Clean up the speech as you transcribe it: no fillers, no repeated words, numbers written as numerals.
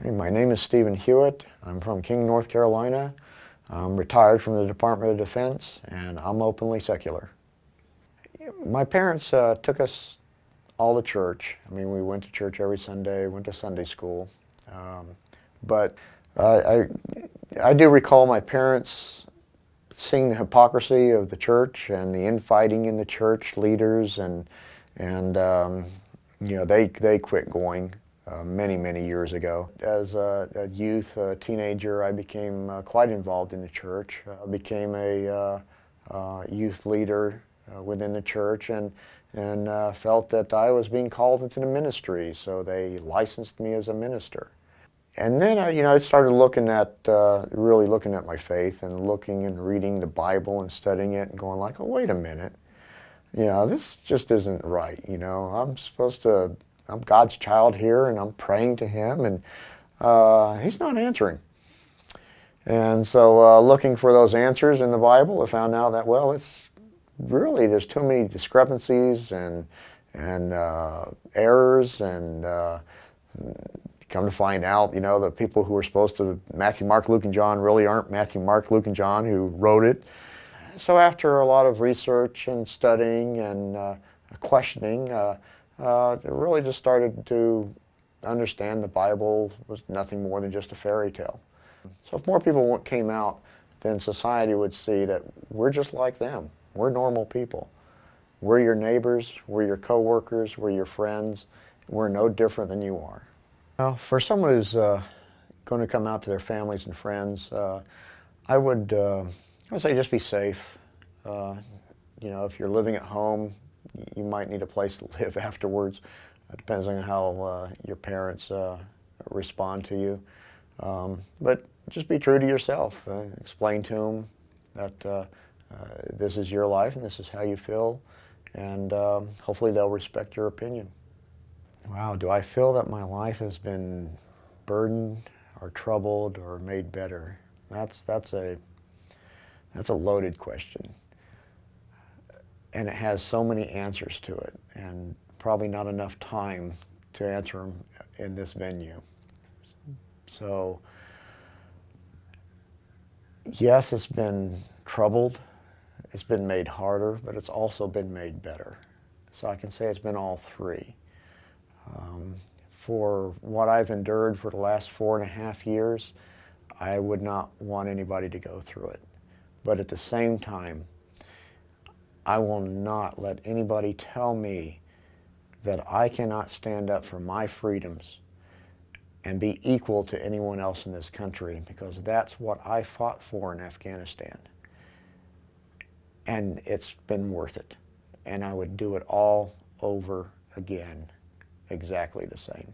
Hey, my name is Stephen Hewett. I'm from King, North Carolina. I'm retired from the Department of Defense, and I'm openly secular. My parents took us all to church. I mean, we went to church every Sunday, went to Sunday school. But I do recall my parents seeing the hypocrisy of the church and the infighting in the church leaders, and they quit going many years ago. As a youth, a teenager, I became quite involved in the church. I became a youth leader within the church, and felt that I was being called into the ministry, so they licensed me as a minister. And then I started looking at, really looking at my faith and looking and reading the Bible and studying it and going like, oh, wait a minute, this just isn't right. I'm God's child here, and I'm praying to Him, and He's not answering. And so looking for those answers in the Bible, I found out that, well, it's really, there's too many discrepancies and errors, and come to find out, the people who are supposed to, Matthew, Mark, Luke, and John, really aren't Matthew, Mark, Luke, and John who wrote it. So after a lot of research and studying and questioning, I really just started to understand the Bible was nothing more than just a fairy tale. So if more people came out, then society would see that we're just like them. We're normal people. We're your neighbors, we're your co-workers, we're your friends. We're no different than you are. Well, for someone who's going to come out to their families and friends, I would say just be safe. If you're living at home, you might need a place to live afterwards. It depends on how your parents respond to you. But just be true to yourself. Explain to them that this is your life and this is how you feel, and hopefully they'll respect your opinion. Wow, do I feel that my life has been burdened or troubled or made better? That's a loaded question. And it has so many answers to it, and probably not enough time to answer them in this venue. So, yes, it's been troubled, it's been made harder, but it's also been made better. So I can say it's been all three. For what I've endured for the last 4.5 years, I would not want anybody to go through it. But at the same time, I will not let anybody tell me that I cannot stand up for my freedoms and be equal to anyone else in this country, because that's what I fought for in Afghanistan. And it's been worth it. And I would do it all over again, exactly the same.